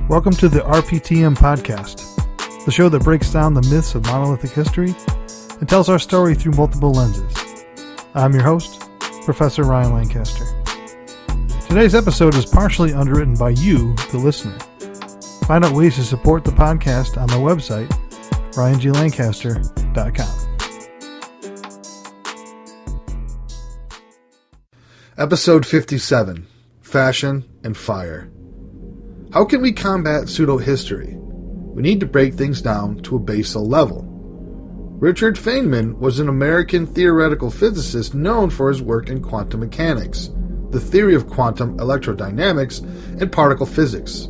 Welcome to the RPTM podcast, the show that breaks down the myths of monolithic history and tells our story through multiple lenses. I'm your host, Professor RyanGLancaster. Today's episode is partially underwritten by you, the listener. Find out ways to support the podcast on my website, RyanGLancaster.com. Episode 57, Fashion and Fire. How can we combat pseudo-history? We need to break things down to a basal level. Richard Feynman was an American theoretical physicist known for his work in quantum mechanics, the theory of quantum electrodynamics, and particle physics.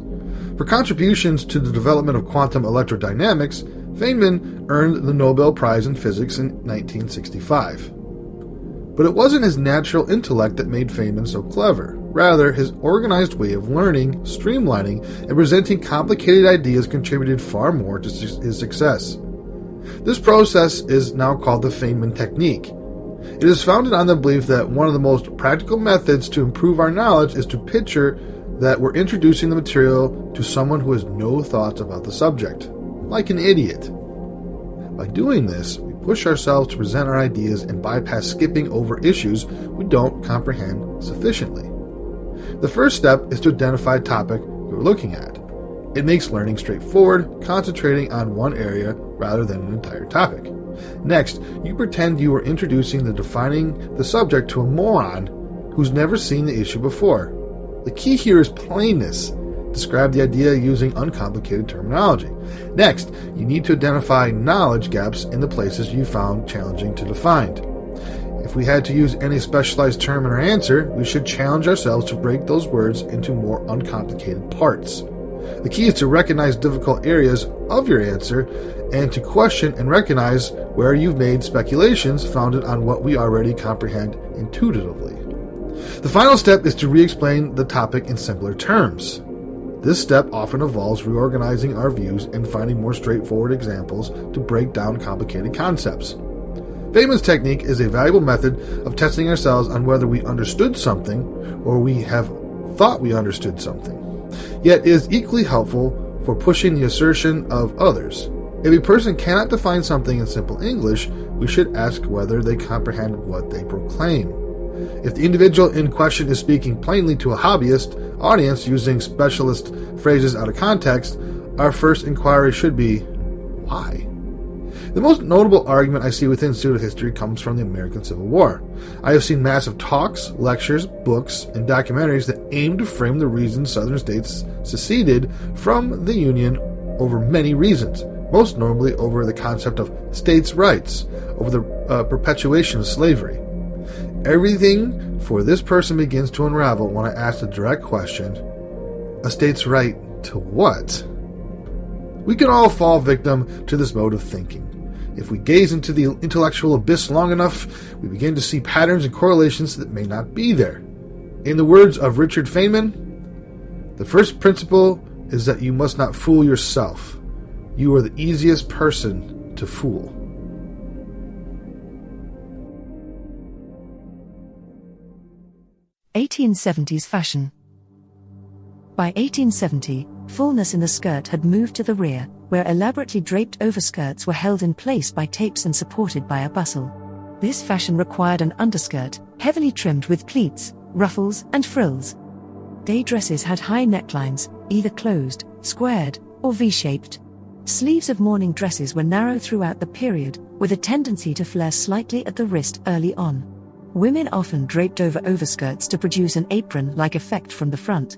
For contributions to the development of quantum electrodynamics, Feynman earned the Nobel Prize in Physics in 1965. But it wasn't his natural intellect that made Feynman so clever. Rather, his organized way of learning, streamlining, and presenting complicated ideas contributed far more to his success. This process is now called the Feynman technique. It is founded on the belief that one of the most practical methods to improve our knowledge is to picture that we're introducing the material to someone who has no thoughts about the subject, like an idiot. By doing this, we push ourselves to present our ideas and bypass skipping over issues we don't comprehend sufficiently. The first step is to identify a topic you're looking at. It makes learning straightforward, concentrating on one area rather than an entire topic. Next, you pretend you are introducing defining the subject to a moron who's never seen the issue before. The key here is plainness. Describe the idea using uncomplicated terminology. Next, you need to identify knowledge gaps in the places you found challenging to define. If we had to use any specialized term in our answer, we should challenge ourselves to break those words into more uncomplicated parts. The key is to recognize difficult areas of your answer and to question and recognize where you've made speculations founded on what we already comprehend intuitively. The final step is to re-explain the topic in simpler terms. This step often involves reorganizing our views and finding more straightforward examples to break down complicated concepts. Feynman's technique is a valuable method of testing ourselves on whether we understood something or we have thought we understood something. Yet it is equally helpful for pushing the assertion of others. If a person cannot define something in simple English, we should ask whether they comprehend what they proclaim. If the individual in question is speaking plainly to a hobbyist audience using specialist phrases out of context, our first inquiry should be, why? The most notable argument I see within pseudo-history comes from the American Civil War. I have seen massive talks, lectures, books, and documentaries that aim to frame the reasons Southern states seceded from the Union over many reasons, most notably over the concept of states' rights, over the perpetuation of slavery. Everything for this person begins to unravel when I ask the direct question, a state's right to what? We can all fall victim to this mode of thinking. If we gaze into the intellectual abyss long enough, we begin to see patterns and correlations that may not be there. In the words of Richard Feynman, the first principle is that you must not fool yourself. You are the easiest person to fool. (1870s) fashion. By 1870, fullness in the skirt had moved to the rear, where elaborately draped overskirts were held in place by tapes and supported by a bustle. This fashion required an underskirt, heavily trimmed with pleats, ruffles, and frills. Day dresses had high necklines, either closed, squared, or V-shaped. Sleeves of morning dresses were narrow throughout the period, with a tendency to flare slightly at the wrist early on. Women often draped over overskirts to produce an apron-like effect from the front.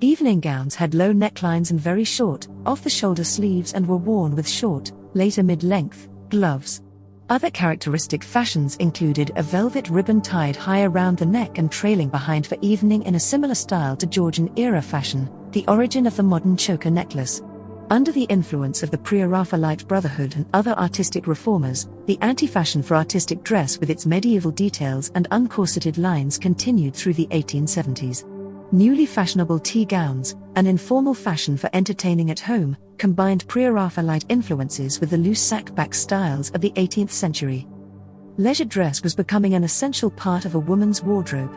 Evening gowns had low necklines and very short, off-the-shoulder sleeves and were worn with short, later mid-length, gloves. Other characteristic fashions included a velvet ribbon tied high around the neck and trailing behind for evening in a similar style to Georgian-era fashion, the origin of the modern choker necklace. Under the influence of the Pre-Raphaelite Brotherhood and other artistic reformers, the anti-fashion for artistic dress with its medieval details and uncorseted lines continued through the 1870s. Newly fashionable tea gowns, an informal fashion for entertaining at home, combined Pre-Raphaelite influences with the loose sack-back styles of the 18th century. Leisure dress was becoming an essential part of a woman's wardrobe.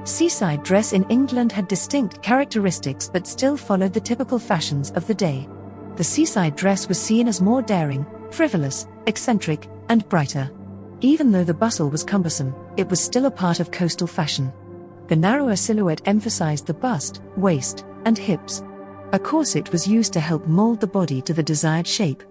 Seaside dress in England had distinct characteristics but still followed the typical fashions of the day. The seaside dress was seen as more daring, frivolous, eccentric, and brighter. Even though the bustle was cumbersome, it was still a part of coastal fashion. The narrower silhouette emphasized the bust, waist, and hips. A corset was used to help mold the body to the desired shape.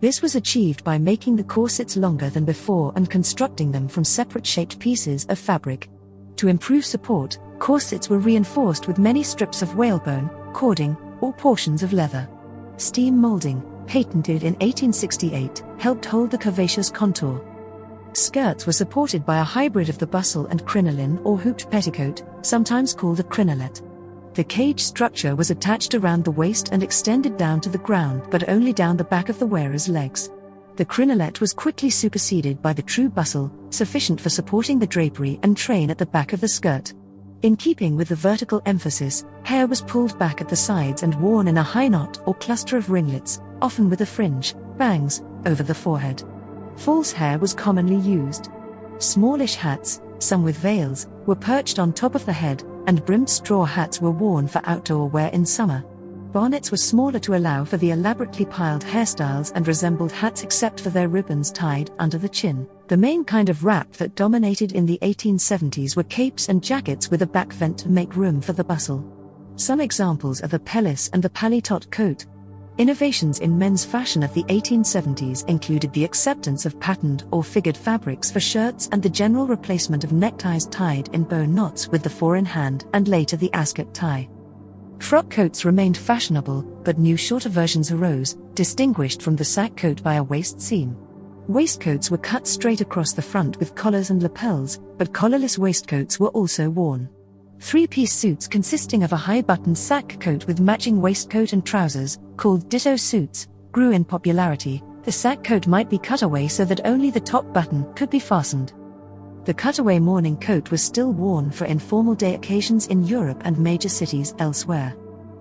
This was achieved by making the corsets longer than before and constructing them from separate shaped pieces of fabric. To improve support, corsets were reinforced with many strips of whalebone, cording, or portions of leather. Steam molding, patented in 1868, helped hold the curvaceous contour. Skirts were supported by a hybrid of the bustle and crinoline or hooped petticoat, sometimes called a crinolet. The cage structure was attached around the waist and extended down to the ground but only down the back of the wearer's legs. The crinolet was quickly superseded by the true bustle, sufficient for supporting the drapery and train at the back of the skirt. In keeping with the vertical emphasis, hair was pulled back at the sides and worn in a high knot or cluster of ringlets, often with a fringe, bangs, over the forehead. False hair was commonly used. Smallish hats, some with veils, were perched on top of the head, and brimmed straw hats were worn for outdoor wear in summer. Bonnets were smaller to allow for the elaborately piled hairstyles and resembled hats except for their ribbons tied under the chin. The main kind of wrap that dominated in the 1870s were capes and jackets with a back vent to make room for the bustle. Some examples are the pelisse and the paletot coat. Innovations in men's fashion of the 1870s included the acceptance of patterned or figured fabrics for shirts and the general replacement of neckties tied in bow knots with the four-in-hand and later the ascot tie. Frock coats remained fashionable, but new shorter versions arose, distinguished from the sack coat by a waist seam. Waistcoats were cut straight across the front with collars and lapels, but collarless waistcoats were also worn. Three-piece suits consisting of a high-buttoned sack coat with matching waistcoat and trousers, called ditto suits, grew in popularity. The sack coat might be cut away so that only the top button could be fastened. The cutaway morning coat was still worn for informal day occasions in Europe and major cities elsewhere.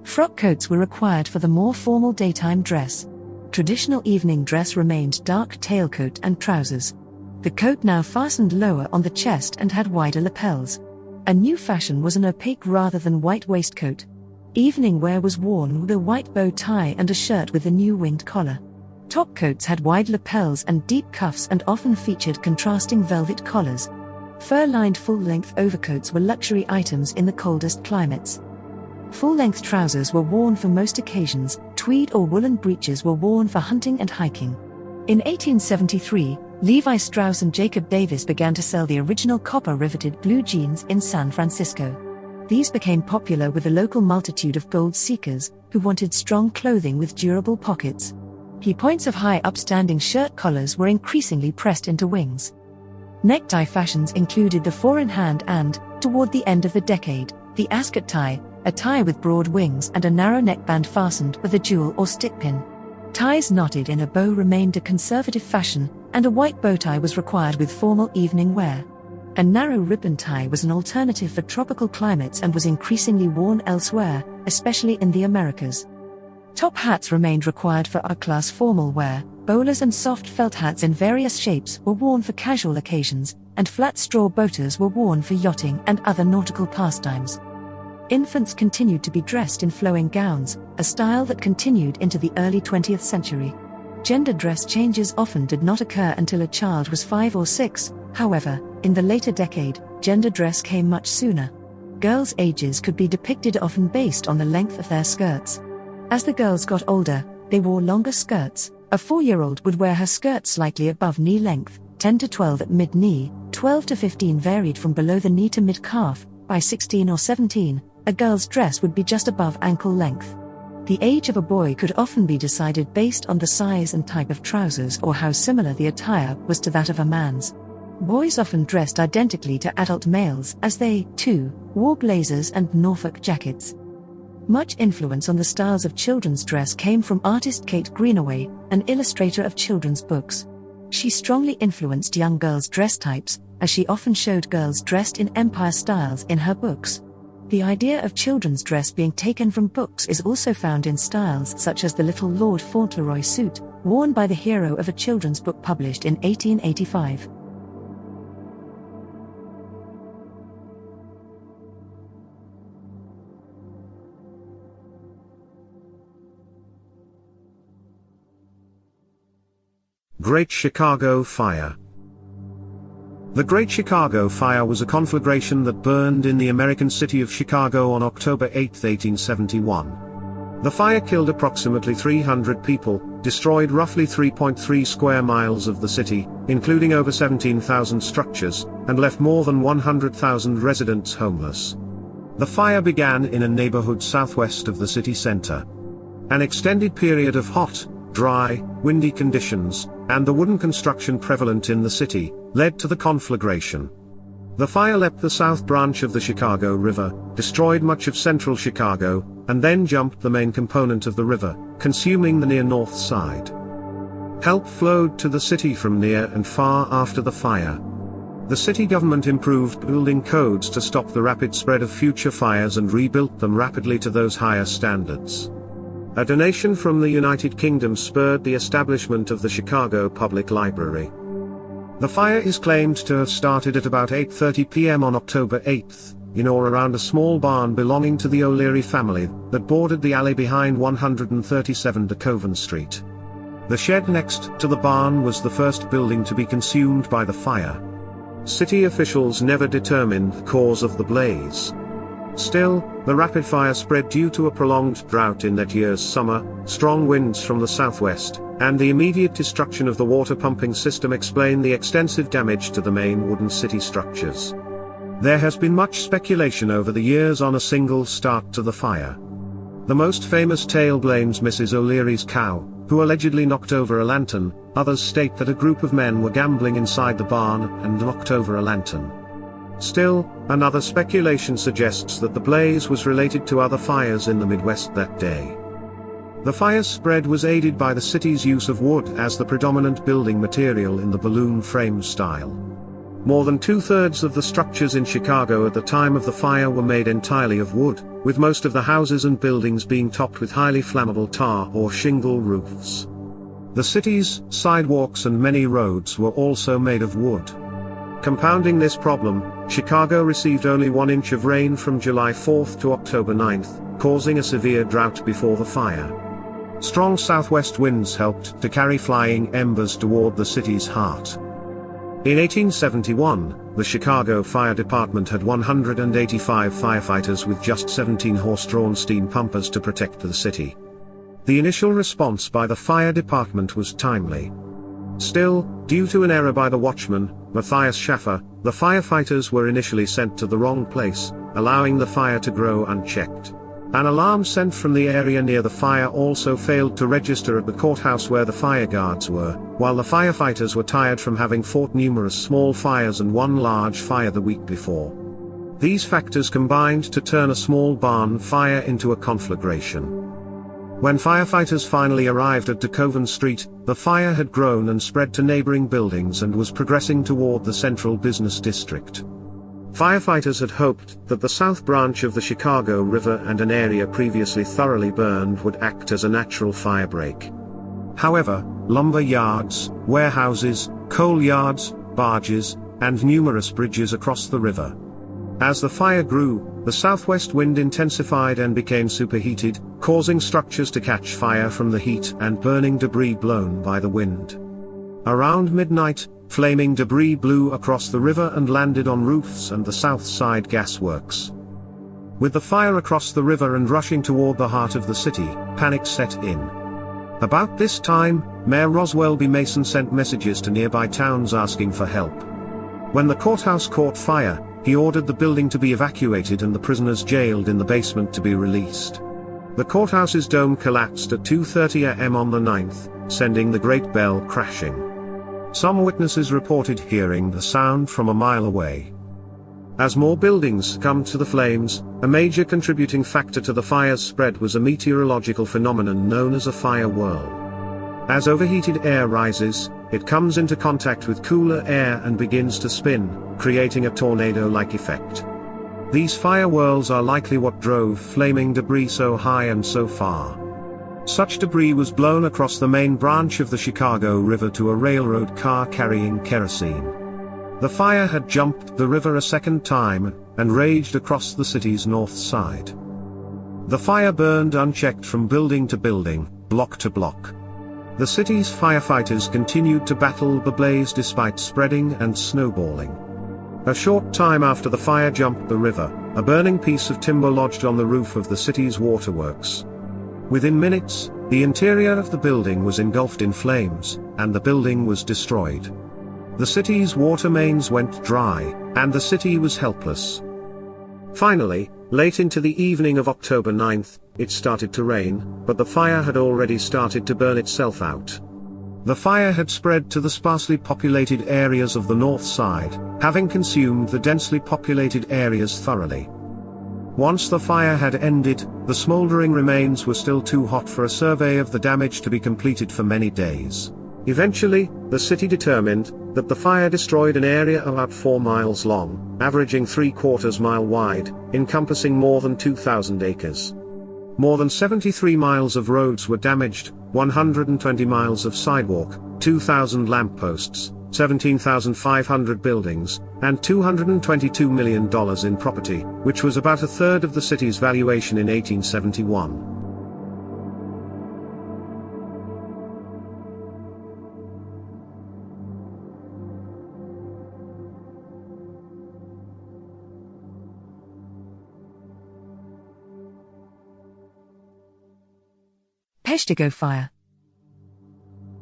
Frock coats were required for the more formal daytime dress. Traditional evening dress remained dark tailcoat and trousers. The coat now fastened lower on the chest and had wider lapels. A new fashion was an opaque rather than white waistcoat. Evening wear was worn with a white bow tie and a shirt with a new winged collar. Top coats had wide lapels and deep cuffs and often featured contrasting velvet collars. Fur-lined full-length overcoats were luxury items in the coldest climates. Full-length trousers were worn for most occasions. Tweed or woolen breeches were worn for hunting and hiking. In 1873, Levi Strauss and Jacob Davis began to sell the original copper-riveted blue jeans in San Francisco. These became popular with the local multitude of gold seekers who wanted strong clothing with durable pockets. Key points of high upstanding shirt collars were increasingly pressed into wings. Necktie fashions included the four-in-hand and, toward the end of the decade, the ascot tie, a tie with broad wings and a narrow neckband fastened with a jewel or stick pin. Ties knotted in a bow remained a conservative fashion, and a white bow tie was required with formal evening wear. A narrow ribbon tie was an alternative for tropical climates and was increasingly worn elsewhere, especially in the Americas. Top hats remained required for upper-class formal wear. Bowlers and soft felt hats in various shapes were worn for casual occasions, and flat straw boaters were worn for yachting and other nautical pastimes. Infants continued to be dressed in flowing gowns, a style that continued into the early 20th century. Gender dress changes often did not occur until a child was 5 or 6, however, in the later decade, gender dress came much sooner. Girls' ages could be depicted often based on the length of their skirts. As the girls got older, they wore longer skirts. A 4-year-old would wear her skirt slightly above knee length, 10 to 12 at mid-knee, 12 to 15 varied from below the knee to mid-calf. By 16 or 17, a girl's dress would be just above ankle length. The age of a boy could often be decided based on the size and type of trousers or how similar the attire was to that of a man's. Boys often dressed identically to adult males as they, too, wore blazers and Norfolk jackets. Much influence on the styles of children's dress came from artist Kate Greenaway, an illustrator of children's books. She strongly influenced young girls' dress types, as she often showed girls dressed in empire styles in her books. The idea of children's dress being taken from books is also found in styles such as the Little Lord Fauntleroy suit, worn by the hero of a children's book published in 1885. Great Chicago Fire. The Great Chicago Fire was a conflagration that burned in the American city of Chicago on October 8, 1871. The fire killed approximately 300 people, destroyed roughly 3.3 square miles of the city, including over 17,000 structures, and left more than 100,000 residents homeless. The fire began in a neighborhood southwest of the city center. An extended period of hot, dry, windy conditions, and the wooden construction prevalent in the city, led to the conflagration. The fire leapt the south branch of the Chicago River, destroyed much of central Chicago, and then jumped the main component of the river, consuming the near north side. Help flowed to the city from near and far after the fire. The city government improved building codes to stop the rapid spread of future fires and rebuilt them rapidly to those higher standards. A donation from the United Kingdom spurred the establishment of the Chicago Public Library. The fire is claimed to have started at about 8:30 p.m. on October 8, in or around a small barn belonging to the O'Leary family that bordered the alley behind 137 DeCoven Street. The shed next to the barn was the first building to be consumed by the fire. City officials never determined the cause of the blaze. Still, the rapid fire spread due to a prolonged drought in that year's summer, strong winds from the southwest, and the immediate destruction of the water pumping system explain the extensive damage to the main wooden city structures. There has been much speculation over the years on a single start to the fire. The most famous tale blames Mrs. O'Leary's cow, who allegedly knocked over a lantern. Others state that a group of men were gambling inside the barn and knocked over a lantern. Still, another speculation suggests that the blaze was related to other fires in the Midwest that day. The fire's spread was aided by the city's use of wood as the predominant building material in the balloon frame style. More than two-thirds of the structures in Chicago at the time of the fire were made entirely of wood, with most of the houses and buildings being topped with highly flammable tar or shingle roofs. The city's sidewalks and many roads were also made of wood. Compounding this problem, Chicago received only 1 inch of rain from July 4 to October 9, causing a severe drought before the fire. Strong southwest winds helped to carry flying embers toward the city's heart. In 1871, the Chicago Fire Department had 185 firefighters with just 17 horse-drawn steam pumpers to protect the city. The initial response by the fire department was timely. Still, due to an error by the watchman, Matthias Schaffer, the firefighters were initially sent to the wrong place, allowing the fire to grow unchecked. An alarm sent from the area near the fire also failed to register at the courthouse where the fire guards were, while the firefighters were tired from having fought numerous small fires and one large fire the week before. These factors combined to turn a small barn fire into a conflagration. When firefighters finally arrived at DeCoven Street, the fire had grown and spread to neighboring buildings and was progressing toward the central business district. Firefighters had hoped that the south branch of the Chicago River and an area previously thoroughly burned would act as a natural firebreak. However, lumber yards, warehouses, coal yards, barges, and numerous bridges across the river. As the fire grew, the southwest wind intensified and became superheated, causing structures to catch fire from the heat and burning debris blown by the wind. Around midnight, flaming debris blew across the river and landed on roofs and the south side gasworks. With the fire across the river and rushing toward the heart of the city, panic set in. About this time, Mayor Roswell B. Mason sent messages to nearby towns asking for help. When the courthouse caught fire, he ordered the building to be evacuated and the prisoners jailed in the basement to be released. The courthouse's dome collapsed at 2:30 a.m. on the 9th, sending the Great Bell crashing. Some witnesses reported hearing the sound from a mile away. As more buildings succumbed to the flames, a major contributing factor to the fire's spread was a meteorological phenomenon known as a fire whirl. As overheated air rises, it comes into contact with cooler air and begins to spin, creating a tornado-like effect. These fire whirls are likely what drove flaming debris so high and so far. Such debris was blown across the main branch of the Chicago River to a railroad car carrying kerosene. The fire had jumped the river a second time, and raged across the city's north side. The fire burned unchecked from building to building, block to block. The city's firefighters continued to battle the blaze despite spreading and snowballing. A short time after the fire jumped the river, a burning piece of timber lodged on the roof of the city's waterworks. Within minutes, the interior of the building was engulfed in flames, and the building was destroyed. The city's water mains went dry, and the city was helpless. Finally, late into the evening of October 9th, it started to rain, but the fire had already started to burn itself out. The fire had spread to the sparsely populated areas of the north side, having consumed the densely populated areas thoroughly. Once the fire had ended, the smoldering remains were still too hot for a survey of the damage to be completed for many days. Eventually, the city determined that the fire destroyed an area about 4 miles long, averaging 3/4 mile wide, encompassing more than 2,000 acres. More than 73 miles of roads were damaged, 120 miles of sidewalk, 2,000 lampposts, 17,500 buildings, and $222 million in property, which was about a third of the city's valuation in 1871. Peshtigo Fire.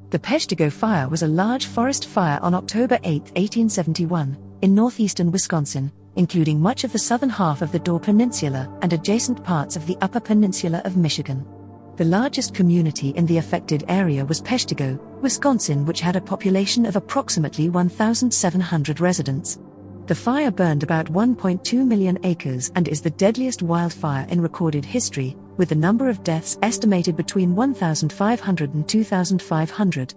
The Peshtigo Fire was a large forest fire on October 8, 1871, in northeastern Wisconsin, including much of the southern half of the Dore Peninsula and adjacent parts of the Upper Peninsula of Michigan. The largest community in the affected area was Peshtigo, Wisconsin, which had a population of approximately 1,700 residents. The fire burned about 1.2 million acres and is the deadliest wildfire in recorded history, with the number of deaths estimated between 1,500 and 2,500.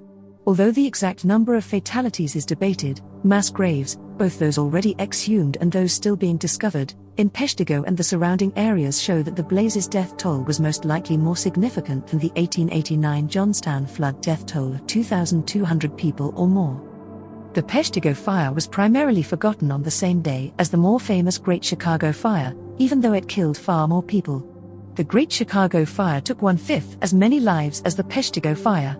Although the exact number of fatalities is debated, mass graves, both those already exhumed and those still being discovered, in Peshtigo and the surrounding areas show that the blaze's death toll was most likely more significant than the 1889 Johnstown flood death toll of 2,200 people or more. The Peshtigo Fire was primarily forgotten on the same day as the more famous Great Chicago Fire, even though it killed far more people. The Great Chicago Fire took 1/5 as many lives as the Peshtigo Fire.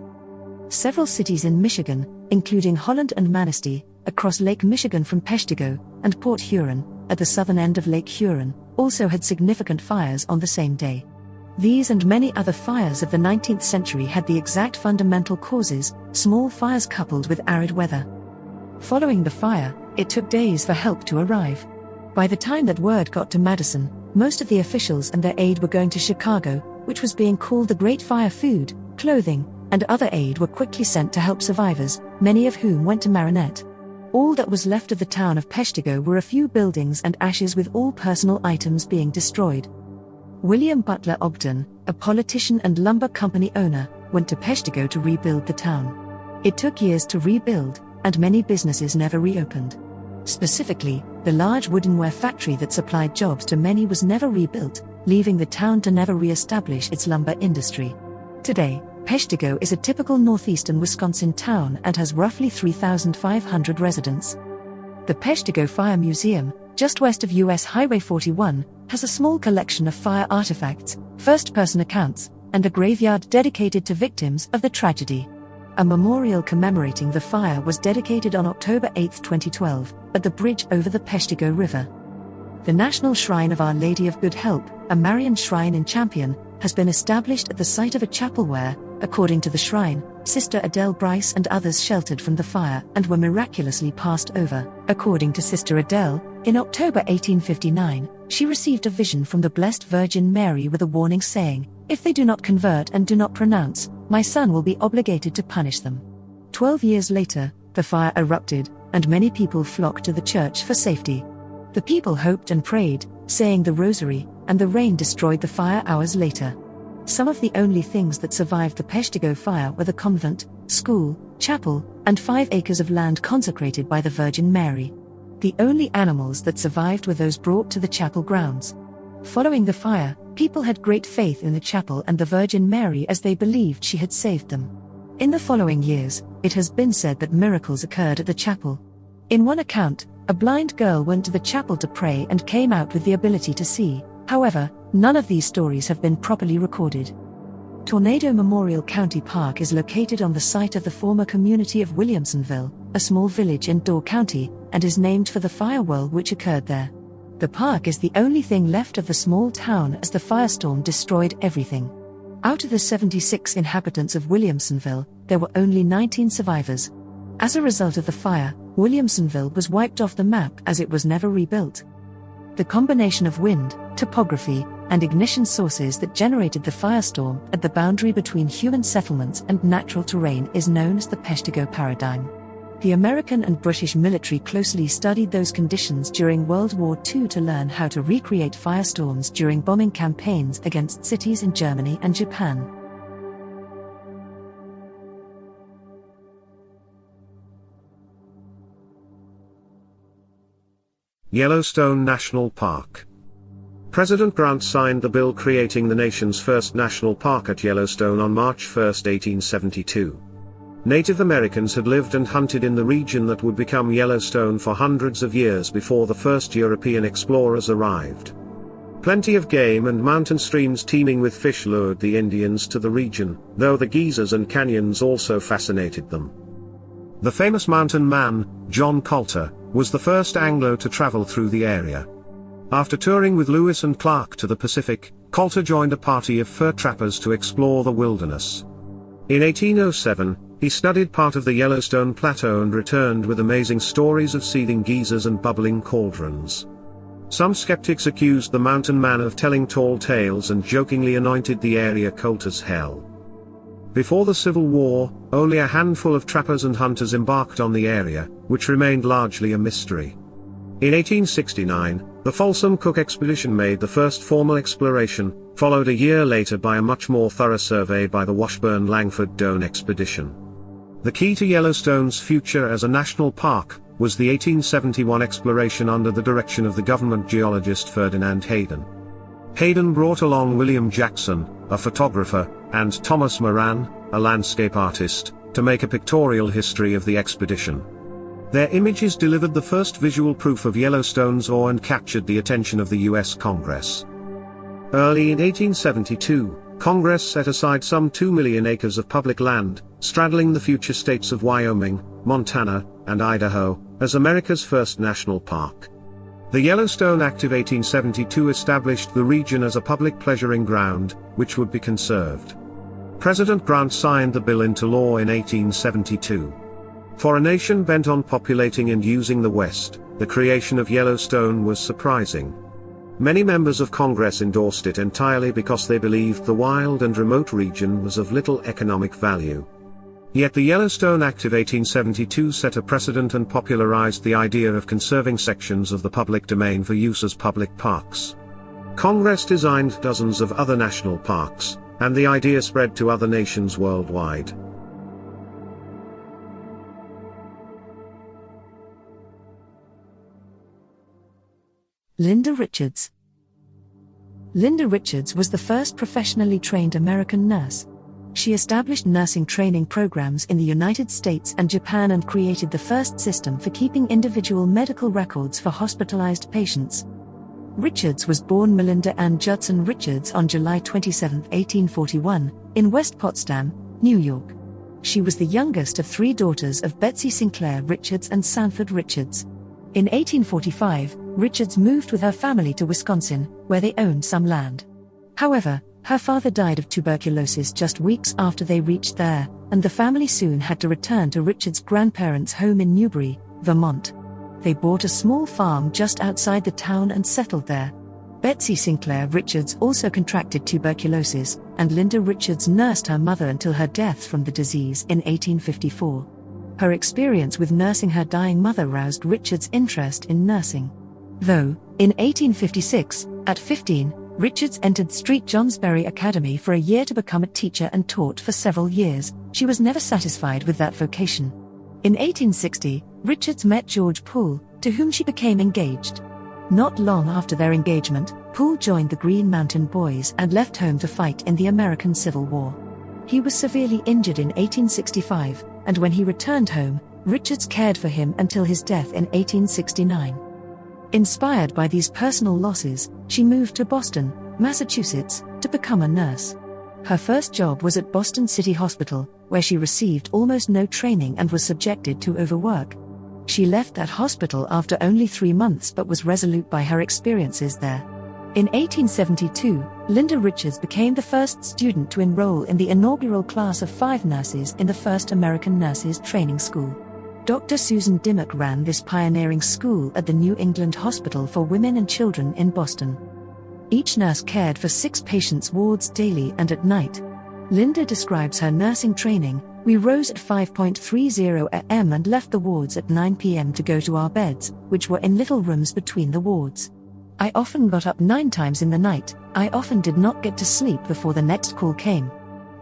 Several cities in Michigan, including Holland and Manistee, across Lake Michigan from Peshtigo, and Port Huron, at the southern end of Lake Huron, also had significant fires on the same day. These and many other fires of the 19th century had the exact fundamental causes: small fires coupled with arid weather. Following the fire, it took days for help to arrive. By the time that word got to Madison, most of the officials and their aid were going to Chicago, which was being called the Great Fire. Food, clothing, and other aid were quickly sent to help survivors, many of whom went to Marinette. All that was left of the town of Peshtigo were a few buildings and ashes, with all personal items being destroyed. William Butler Ogden, a politician and lumber company owner, went to Peshtigo to rebuild the town. It took years to rebuild, and many businesses never reopened. Specifically, the large woodenware factory that supplied jobs to many was never rebuilt, leaving the town to never re-establish its lumber industry. Today, Peshtigo is a typical northeastern Wisconsin town and has roughly 3,500 residents. The Peshtigo Fire Museum, just west of US Highway 41, has a small collection of fire artifacts, first-person accounts, and a graveyard dedicated to victims of the tragedy. A memorial commemorating the fire was dedicated on October 8, 2012, at the bridge over the Peshtigo River. The National Shrine of Our Lady of Good Help, a Marian shrine in Champion, has been established at the site of a chapel where, according to the shrine, Sister Adele Bryce and others sheltered from the fire and were miraculously passed over. According to Sister Adele, in October 1859, she received a vision from the Blessed Virgin Mary with a warning saying, "If they do not convert and do not pronounce, my son will be obligated to punish them." 12 years later, the fire erupted, and many people flocked to the church for safety. The people hoped and prayed, saying the rosary, and the rain destroyed the fire hours later. Some of the only things that survived the Peshtigo fire were the convent, school, chapel, and 5 acres of land consecrated by the Virgin Mary. The only animals that survived were those brought to the chapel grounds. Following the fire, people had great faith in the chapel and the Virgin Mary as they believed she had saved them. In the following years, it has been said that miracles occurred at the chapel. In one account, a blind girl went to the chapel to pray and came out with the ability to see. However, none of these stories have been properly recorded. Tornado Memorial County Park is located on the site of the former community of Williamsonville, a small village in Dorr County, and is named for the fire whirl which occurred there. The park is the only thing left of the small town as the firestorm destroyed everything. Out of the 76 inhabitants of Williamsonville, there were only 19 survivors. As a result of the fire, Williamsonville was wiped off the map as it was never rebuilt. The combination of wind, topography, and ignition sources that generated the firestorm at the boundary between human settlements and natural terrain is known as the Peshtigo paradigm. The American and British military closely studied those conditions during World War II to learn how to recreate firestorms during bombing campaigns against cities in Germany and Japan. Yellowstone National Park. President Grant signed the bill creating the nation's first national park at Yellowstone on March 1, 1872. Native Americans had lived and hunted in the region that would become Yellowstone for hundreds of years before the first European explorers arrived. Plenty of game and mountain streams teeming with fish lured the Indians to the region, though the geysers and canyons also fascinated them. The famous mountain man, John Colter, was the first Anglo to travel through the area. After touring with Lewis and Clark to the Pacific, Colter joined a party of fur trappers to explore the wilderness. In 1807, he studied part of the Yellowstone Plateau and returned with amazing stories of seething geysers and bubbling cauldrons. Some skeptics accused the mountain man of telling tall tales and jokingly anointed the area Colter's hell. Before the Civil War, only a handful of trappers and hunters embarked on the area, which remained largely a mystery. In 1869, the Folsom Cook expedition made the first formal exploration, followed a year later by a much more thorough survey by the Washburn-Langford-Doane expedition. The key to Yellowstone's future as a national park was the 1871 exploration under the direction of the government geologist Ferdinand Hayden. Hayden brought along William Jackson, a photographer, and Thomas Moran, a landscape artist, to make a pictorial history of the expedition. Their images delivered the first visual proof of Yellowstone's awe and captured the attention of the U.S. Congress. Early in 1872, Congress set aside some 2 million acres of public land, straddling the future states of Wyoming, Montana, and Idaho, as America's first national park. The Yellowstone Act of 1872 established the region as a public pleasuring ground, which would be conserved. President Grant signed the bill into law in 1872. For a nation bent on populating and using the West, the creation of Yellowstone was surprising. Many members of Congress endorsed it entirely because they believed the wild and remote region was of little economic value. Yet the Yellowstone Act of 1872 set a precedent and popularized the idea of conserving sections of the public domain for use as public parks. Congress designed dozens of other national parks, and the idea spread to other nations worldwide. Linda Richards. Linda Richards was the first professionally trained American nurse. She established nursing training programs in the United States and Japan and created the first system for keeping individual medical records for hospitalized patients. Richards was born Melinda Ann Judson Richards on July 27, 1841, in West Potsdam, New York. She was the youngest of 3 daughters of Betsy Sinclair Richards and Sanford Richards. In 1845, Richards moved with her family to Wisconsin, where they owned some land. However, her father died of tuberculosis just weeks after they reached there, and the family soon had to return to Richards' grandparents' home in Newbury, Vermont. They bought a small farm just outside the town and settled there. Betsy Sinclair Richards also contracted tuberculosis, and Linda Richards nursed her mother until her death from the disease in 1854. Her experience with nursing her dying mother roused Richards' interest in nursing. Though, in 1856, at 15, Richards entered St. Johnsbury Academy for a year to become a teacher and taught for several years, she was never satisfied with that vocation. In 1860, Richards met George Poole, to whom she became engaged. Not long after their engagement, Poole joined the Green Mountain Boys and left home to fight in the American Civil War. He was severely injured in 1865, and when he returned home, Richards cared for him until his death in 1869. Inspired by these personal losses, she moved to Boston, Massachusetts, to become a nurse. Her first job was at Boston City Hospital, where she received almost no training and was subjected to overwork. She left that hospital after only 3 months but was resolute by her experiences there. In 1872, Linda Richards became the first student to enroll in the inaugural class of 5 nurses in the first American Nurses Training School. Dr. Susan Dimmock ran this pioneering school at the New England Hospital for Women and Children in Boston. Each nurse cared for 6 patients' wards daily and at night. Linda describes her nursing training: "We rose at 5:30 a.m. and left the wards at 9 p.m. to go to our beds, which were in little rooms between the wards. I often got up 9 times in the night. I often did not get to sleep before the next call came.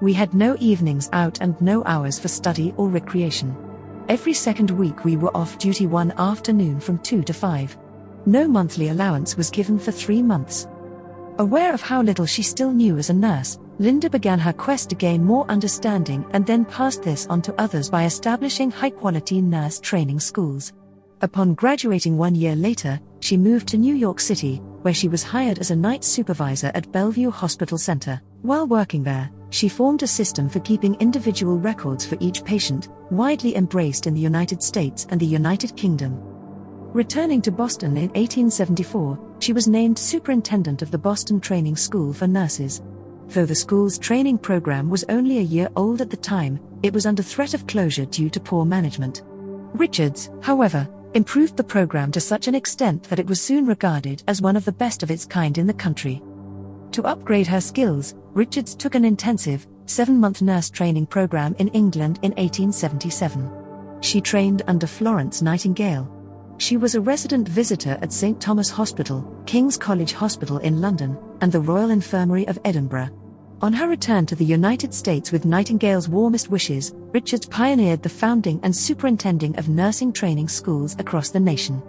We had no evenings out and no hours for study or recreation. Every second week we were off duty one afternoon from 2 to 5. No monthly allowance was given for 3 months." Aware of how little she still knew as a nurse, Linda began her quest to gain more understanding and then passed this on to others by establishing high-quality nurse training schools. Upon graduating 1 year later, she moved to New York City, where she was hired as a night supervisor at Bellevue Hospital Center. While working there, she formed a system for keeping individual records for each patient, widely embraced in the United States and the United Kingdom. Returning to Boston in 1874, she was named superintendent of the Boston Training School for Nurses. Though the school's training program was only a year old at the time, it was under threat of closure due to poor management. Richards, however, improved the program to such an extent that it was soon regarded as one of the best of its kind in the country. To upgrade her skills, Richards took an intensive, 7-month nurse training program in England in 1877. She trained under Florence Nightingale. She was a resident visitor at St. Thomas Hospital, King's College Hospital in London, and the Royal Infirmary of Edinburgh. On her return to the United States with Nightingale's warmest wishes, Richards pioneered the founding and superintending of nursing training schools across the nation.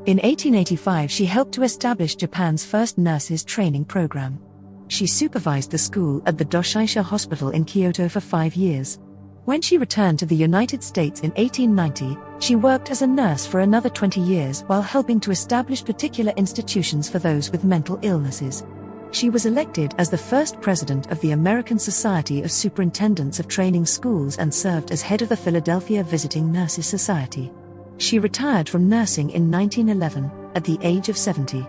In 1885 she helped to establish Japan's first nurses training program. She supervised the school at the Doshisha Hospital in Kyoto for 5 years. When she returned to the United States in 1890, she worked as a nurse for another 20 years while helping to establish particular institutions for those with mental illnesses. She was elected as the first president of the American Society of Superintendents of Training Schools and served as head of the Philadelphia Visiting Nurses Society. She retired from nursing in 1911, at the age of 70.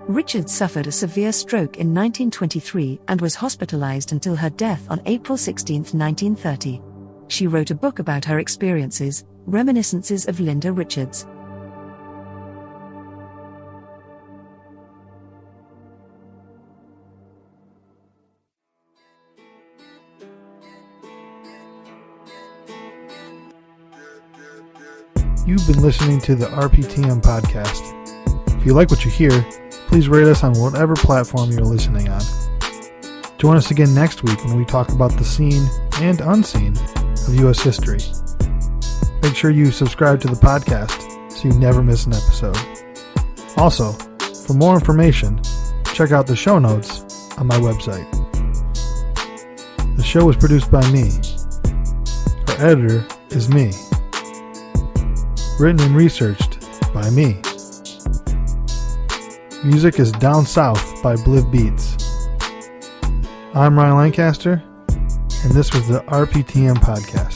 Richards suffered a severe stroke in 1923 and was hospitalized until her death on April 16, 1930. She wrote a book about her experiences, Reminiscences of Linda Richards. You've been listening to the RPTM podcast. If you like what you hear, please rate us on whatever platform you're listening on. Join us again next week when we talk about the seen and unseen of U.S. history. Make sure you subscribe to the podcast so you never miss an episode. Also, for more information, check out the show notes on my website. The show was produced by me. Our editor is me. Written and researched by me. Music is Down South by Bliv Beats. I'm RyanGLancaster, and this was the RPTM podcast.